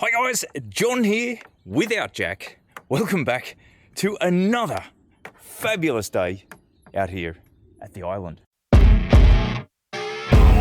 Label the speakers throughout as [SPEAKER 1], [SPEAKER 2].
[SPEAKER 1] Hi guys, John here without Jack. Welcome back to another fabulous day out here at the island. Oh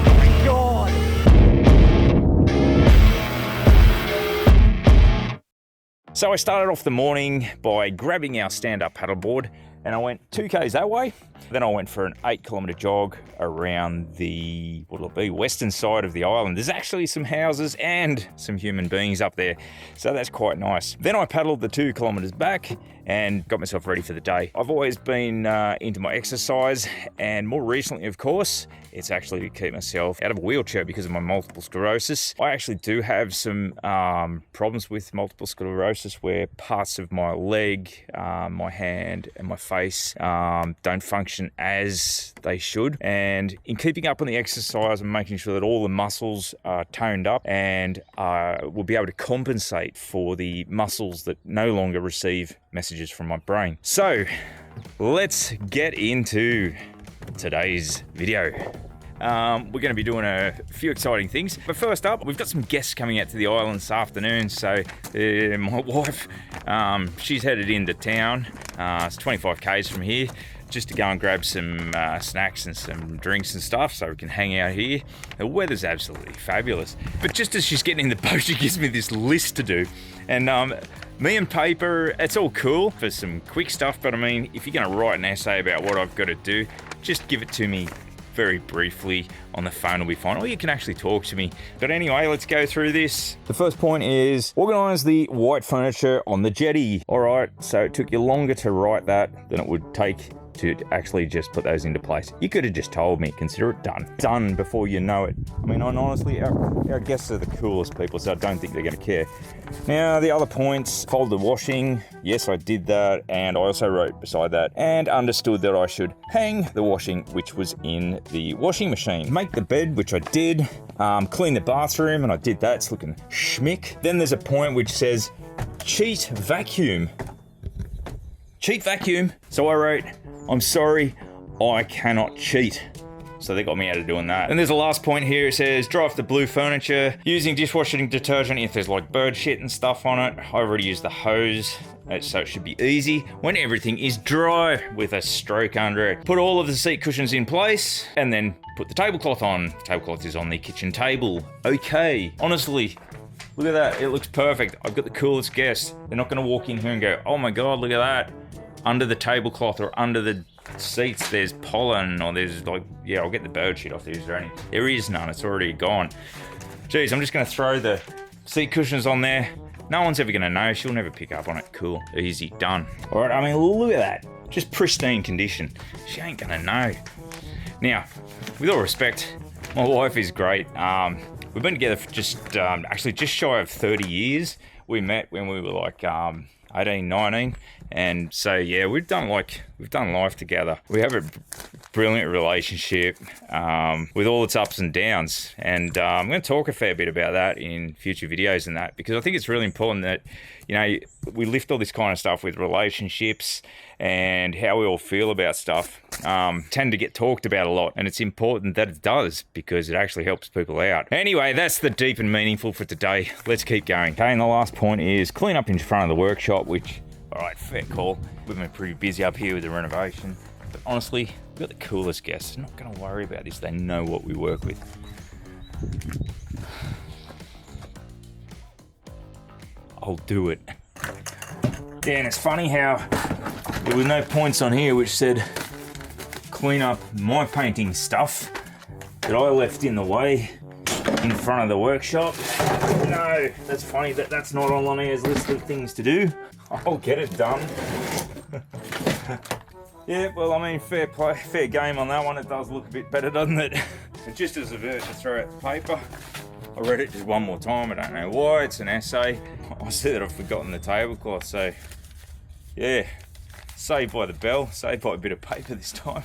[SPEAKER 1] my God! So I started off the morning by grabbing our stand-up paddleboard and I went 2Ks that way. Then I went for an 8-kilometer jog around the, what'll it be, western side of the island. There's actually some houses and some human beings up there, so that's quite nice. Then I paddled the 2 kilometers back and got myself ready for the day. I've always been into my exercise, and more recently, of course, it's actually to keep myself out of a wheelchair because of my multiple sclerosis. I actually do have some problems with multiple sclerosis where parts of my leg, my hand and my face don't function as they should. And in keeping up on the exercise and making sure that all the muscles are toned up and will be able to compensate for the muscles that no longer receive messages from my brain. So let's get into today's video. We're going to be doing a few exciting things, but first up, we've got some guests coming out to the island this afternoon. So my wife, she's headed into town. It's 25 k's from here, just to go and grab some snacks and some drinks and stuff so we can hang out here. The weather's absolutely fabulous. But just as she's getting in the boat, she gives me this list to do. And me and paper, it's all cool for some quick stuff, but I mean, if you're gonna write an essay about what I've got to do, just give it to me very briefly on the phone will be fine, or you can actually talk to me. But anyway, let's go through this. The first point is organize the white furniture on the jetty. All right, so it took you longer to write that than it would take to actually just put those into place. You could have just told me, consider it done. Done before you know it. I mean, honestly, our guests are the coolest people, so I don't think they're gonna care. Now, the other points, fold the washing. Yes, I did that, and I also wrote beside that, and understood that I should hang the washing, which was in the washing machine. Make the bed, which I did. Clean the bathroom, and I did that. It's looking schmick. Then there's a point which says, cheat vacuum. Cheat vacuum. So I wrote, I'm sorry, I cannot cheat. So they got me out of doing that. And there's a last point here. It says, dry off the blue furniture using dishwashing detergent if there's like bird shit and stuff on it. I already used the hose, so it should be easy when everything is dry with a stroke under it. Put all of the seat cushions in place and then put the tablecloth on. The tablecloth is on the kitchen table. Okay, honestly, look at that, it looks perfect. I've got the coolest guests. They're not gonna walk in here and go, oh my God, look at that. Under the tablecloth or under the seats there's pollen, or there's like, yeah, I'll get the bird shit off there. Is there any? There is none, it's already gone. Jeez, I'm just gonna throw the seat cushions on there. No one's ever gonna know, she'll never pick up on it. Cool, easy, done. All right, I mean, look at that. Just pristine condition. She ain't gonna know. Now, with all respect, my wife is great. We've been together for just, actually just shy of 30 years. We met when we were like 18, 19. And so, yeah, we've done life together. We have a brilliant relationship with all its ups and downs. And I'm going to talk a fair bit about that in future videos and that, because I think it's really important that, you know, we lift all this kind of stuff with relationships and how we all feel about stuff tend to get talked about a lot. And it's important that it does, because it actually helps people out. Anyway, that's the deep and meaningful for today. Let's keep going. Okay, and the last point is clean up in front of the workshop, which, all right, fair call. We've been pretty busy up here with the renovation. But honestly, we've got the coolest guests. They're not going to worry about this. They know what we work with. I'll do it. Yeah, and it's funny how there were no points on here which said clean up my painting stuff that I left in the way in front of the workshop. No, that's funny that that's not on Lonnie's list of things to do. I'll get it done. Yeah, well, I mean, fair play, fair game on that one. It does look a bit better, doesn't it? But just as a verse to throw out the paper, I read it just one more time. I don't know why. It's an essay. I see that I've forgotten the tablecloth, so yeah, saved by the bell, saved by a bit of paper this time.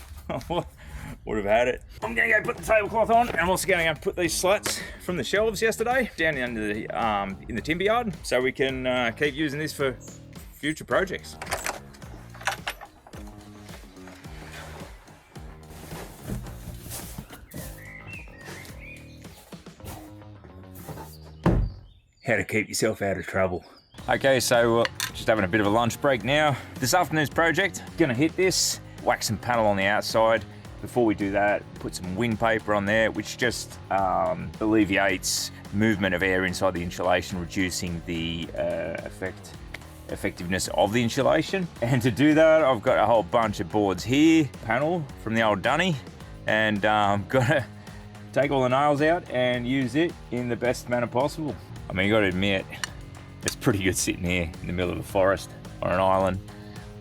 [SPEAKER 1] Would have had it. I'm gonna go put the tablecloth on, and I'm also gonna go put these slats from the shelves yesterday down under the in the timber yard, so we can keep using this for future projects. how to keep yourself out of trouble. Okay, so just having a bit of a lunch break now. This afternoon's project, gonna hit this, whack some panel on the outside. Before we do that, put some wing paper on there, which just alleviates movement of air inside the insulation, reducing the effectiveness of the insulation. And to do that, I've got a whole bunch of boards here, panel from the old dunny, and gotta take all the nails out and use it in the best manner possible. I mean, you gotta admit, it's pretty good sitting here in the middle of the forest on an island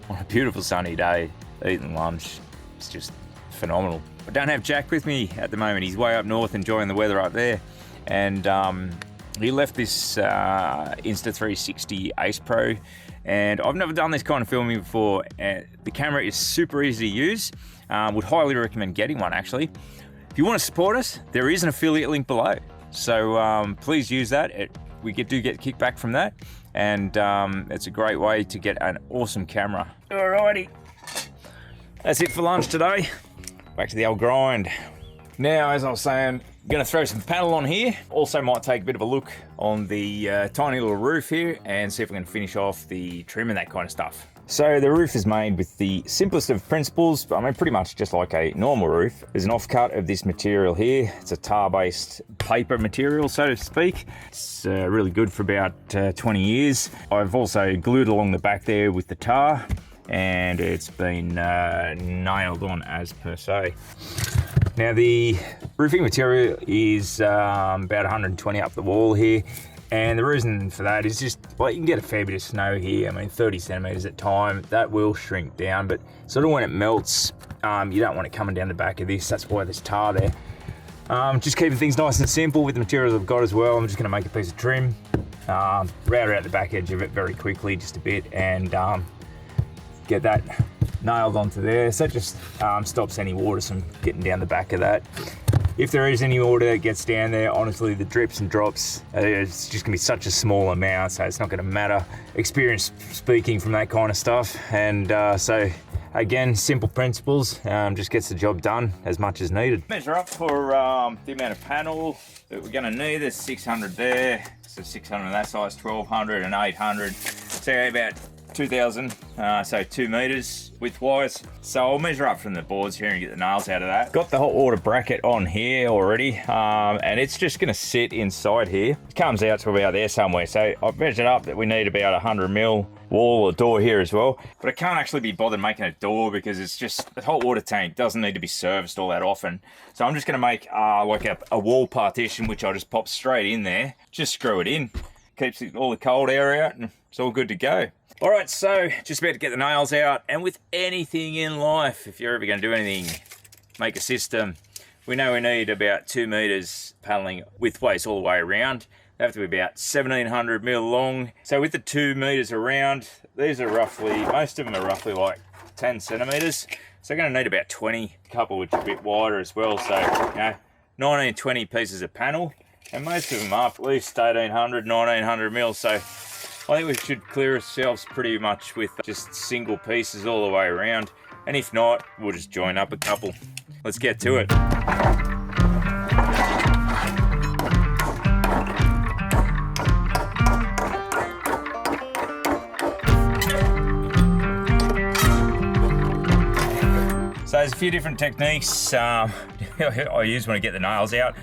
[SPEAKER 1] on a beautiful sunny day, eating lunch. It's just phenomenal. I don't have Jack with me at the moment. He's way up north enjoying the weather up there. And he left this Insta360 AcePro. And I've never done this kind of filming before. The camera is super easy to use. Would highly recommend getting one, actually. If you want to support us, there is an affiliate link below. So please use that. We do get kickback from that. And it's a great way to get an awesome camera. Alrighty. That's it for lunch today. Back to the old grind. Now, as I was saying, gonna throw some panel on here. Also might take a bit of a look on the tiny little roof here and see if we can finish off the trim and that kind of stuff. So the roof is made with the simplest of principles. I mean, pretty much just like a normal roof. There's an offcut of this material here. It's a tar-based paper material, so to speak. It's really good for about 20 years. I've also glued along the back there with the tar, and it's been nailed on as per se. Now the roofing material is about 120 up the wall here, and the reason for that is just, well, you can get a fair bit of snow here. I mean, 30 centimeters at a time, that will shrink down, but sort of when it melts, you don't want it coming down the back of this. That's why there's tar there. Just keeping things nice and simple with the materials I've got as well. I'm just gonna make a piece of trim, router out the back edge of it very quickly, just a bit, and get that nailed onto there. So it just stops any water from getting down the back of that. If there is any water that gets down there, honestly, the drips and drops, it's just gonna be such a small amount, so it's not gonna matter. Experience speaking from that kind of stuff. And so again, simple principles, just gets the job done as much as needed. Measure up for the amount of panel that we're gonna need. There's 600 there, so 600 on that size, 1200 and 800. So about 2,000, so 2 meters width-wise. So I'll measure up from the boards here and get the nails out of that. Got the hot water bracket on here already, and it's just gonna sit inside here. It comes out to about there somewhere. So I've measured up that we need about 100 mil wall or door here as well. But I can't actually be bothered making a door because it's just, the hot water tank doesn't need to be serviced all that often. So I'm just gonna make like a wall partition, which I'll just pop straight in there. Just screw it in. Keeps all the cold air out and it's all good to go. All right, so just about to get the nails out, and with anything in life, if you're ever gonna do anything, make a system, we know we need about 2 meters paneling widthways all the way around. They have to be about 1700 mil long. So with the 2 meters around, these are roughly, most of them are roughly like 10 centimeters. So you're gonna need about 20, a couple which are a bit wider as well. So, you know, 19, 20 pieces of panel, and most of them are at least 1800, 1900 mil. So I think we should clear ourselves pretty much with just single pieces all the way around. And if not, we'll just join up a couple. Let's get to it. So there's a few different techniques I use when I get the nails out.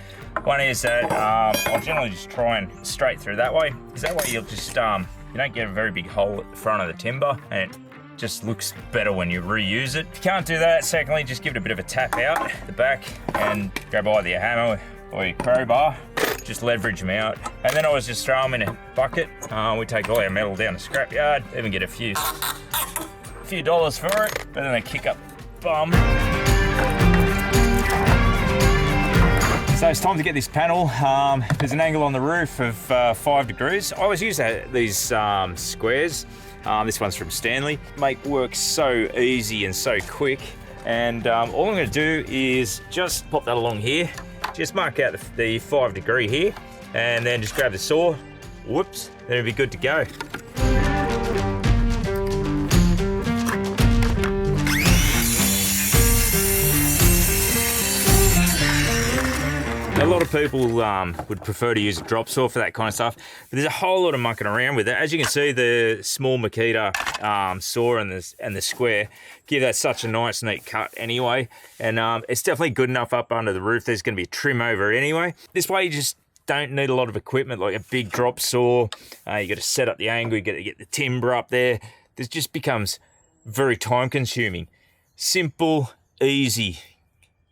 [SPEAKER 1] One is that I'll generally just try and straight through that way, because that way you'll just, you don't get a very big hole at the front of the timber, and it just looks better when you reuse it. If you can't do that, secondly, just give it a bit of a tap out the back and grab either your hammer or your crowbar, just leverage them out. And then I always just throw them in a bucket. We take all our metal down the scrapyard, even get a few dollars for it, but then they kick up the bum. So it's time to get this panel. There's an angle on the roof of 5 degrees. I always use these squares. This one's from Stanley. Make work so easy and so quick. And all I'm gonna do is just pop that along here. Just mark out the 5 degree here, and then just grab the saw. Whoops, then it'll be good to go. Now lot of people would prefer to use a drop saw for that kind of stuff, but there's a whole lot of mucking around with it. As you can see, the small Makita saw and the square give that such a nice, neat cut anyway, and it's definitely good enough up under the roof. There's going to be a trim over it anyway. This way, you just don't need a lot of equipment like a big drop saw. You got to set up the angle, you got to get the timber up there. This just becomes very time consuming. Simple, easy.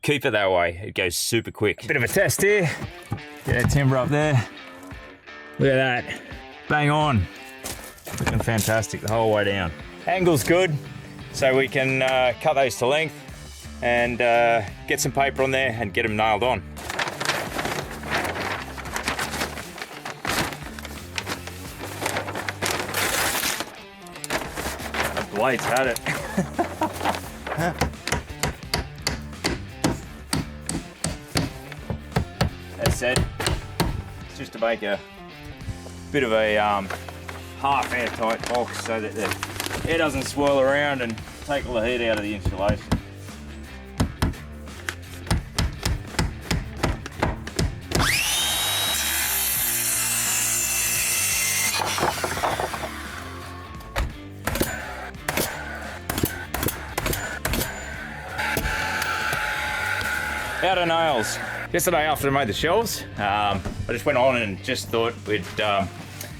[SPEAKER 1] Keep it that way. It goes super quick. Bit of a test here. Get that timber up there. Look at that. Bang on. Looking fantastic the whole way down. Angle's good, so we can cut those to length and get some paper on there and get them nailed on. The blade's had it. As said, it's just to make a bit of a half airtight box so that the air doesn't swirl around and take all the heat out of the insulation. Out of nails. Yesterday after I made the shelves, I just went on and just thought we'd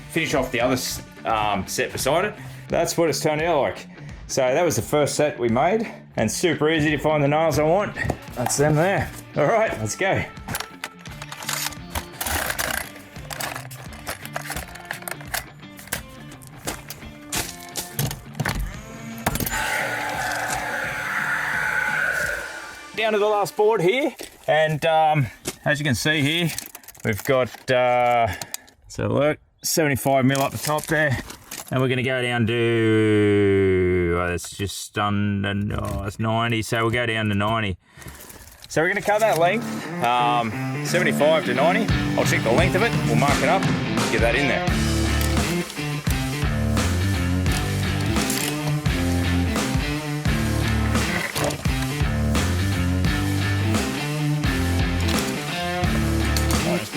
[SPEAKER 1] finish off the other set beside it. That's what it's turned out like. So that was the first set we made, and super easy to find the nails I want. That's them there. All right, let's go. Down to the last board here, and as you can see here, we've got so look, 75mm up the top there, and we're going to go down to it's just under it's 90, so we'll go down to 90. So we're going to cut that length, 75 to 90. I'll check the length of it, we'll mark it up, get that in there.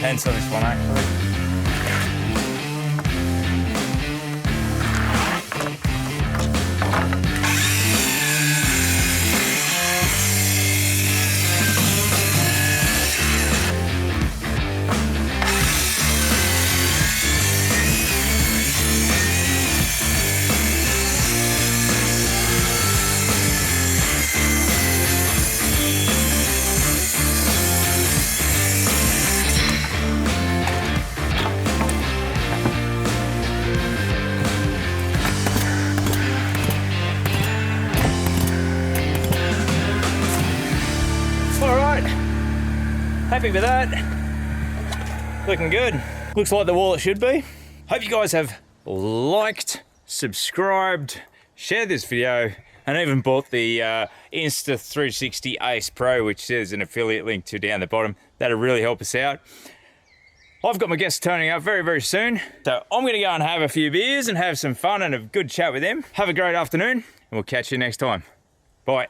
[SPEAKER 1] Pencil this one actually. Happy with that. Looking good. Looks like the wall it should be. Hope you guys have liked, subscribed, shared this video, and even bought the Insta360 AcePro, which there's an affiliate link to down the bottom. That'll really help us out. I've got my guests turning up very, very soon. So I'm gonna go and have a few beers and have some fun and a good chat with them. Have a great afternoon, and we'll catch you next time. Bye.